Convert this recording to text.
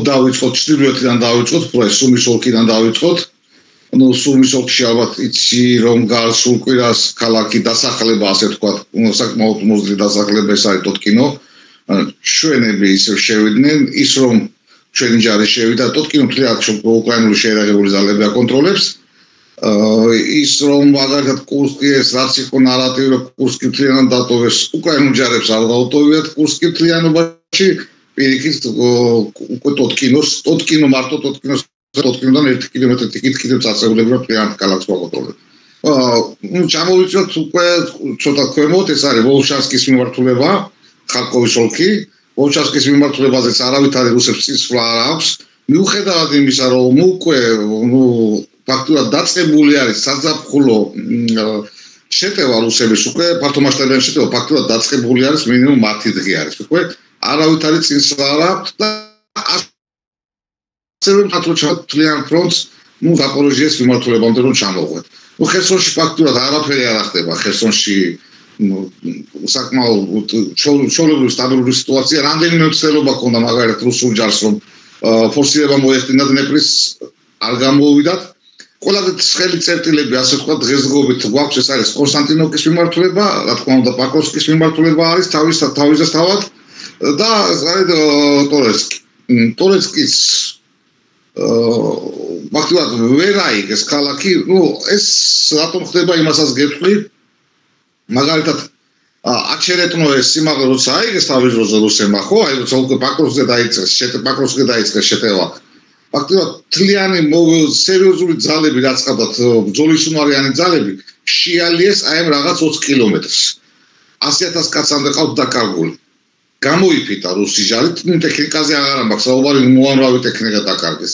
დავიწყოთ ჩრდილოეთიდან დავიწყოთ, სუმის ოლქიდან დავიწყოთ. სუმის ოლქში ალბათ იცი რომ გასულ კვირას ქალაქი დასახლება, ასე ვთქვათ, საკმაოდ მოზრდი დასახლება ეს არის ტოტკინო. შვენები ისევ შევიდნენ, ის რომ ჩვენი ჯარი შევიდა ტოტკინო მთლიანად უკრაინული შეიარაღებული ძალები აკონტროლებს. ის რომ მაგალითად კურსკი ეს რაც იყო ნარატივი რომ კურსკი მთლიანად დატოვეს, უკრაინულ ჯარებს არ დაუტოვიათ კურსკი მთლიანობაში. პირიქით უკვე ტოტკინო მარტო ტოტკინოდან 1 კილომეტრი ტიკით კიდევ წაწეულები რომ მთლიანად ქალაქს აკონტროლებს. ჩამოვიწვევთ უკვე ცოტა ქვემოთ, ეს არის ვოლშანსკის მიმართულება, ხარკოვის ოლქი. ვოლშანსკის მიმართულებაზეც არავითარი რუსებს წინსვლა არ აქვს. მიუხედავად იმისა, რომ უკვე ფაქტურად დაწყებული არის საზაფხულო შეტევა რუსების უკვე ფართომასშტაბიანი შეტევა ფაქტურად დაწყებული არის, მინიმუმ 10 დღე არის უკვე. არავითარი წინსვლა არ აქვს და ასევე მთლიან ფრონტს ზაპოროჟიეს მიმართულებამდე რომ ჩამოვყვეთ. ხერსონში ფაქტურად არაფერი არ ხდება, ხერსონში საკმაოდ ჩვეულებრივი სტაბილური სიტუაცია, რამდენიმე მცდელობა ქონდა მაგალითად რუსულ ჯარს რომ ფორსირება მოეხდინა დნეპრის არ გამოვიდათ. ყველაზე ცხელი წერტილები, ასე ვთქვათ, დღესდღეობით გვაქვს, ეს არის კონსტანტინოვკის მიმართულება, რა თქმა უნდა, პაკროვსკის მიმართულება არის თავისთავად და ტორეცკი. ტორეცკის ფაქტურად ვერ აიგეს ქალაქი, ეს რატომ ხდება იმასაც გეტყვი. მაგალითად აჩერეტნოეს სიმაღლე როცა აიგეს თავის დროზე რუსებმა, ხო, აი როცა უკვე პაკროვსკზე დაიწყეს შეტევა. ფაქტურად თლიანი სერიოზული ძალები რაც ყავდათ, ბრძოლისუნარიანი ძალები შეალიეს აი ამ რაღაც 20 კილომეტრს. 100,000 კაცამდე ყავთ დაკარგული. გამოიფიტა რუსი ჯარი, ტექნიკაზე აღარ მაქვს საუბარი, მოამრავი ტექნიკა დაკარგეს.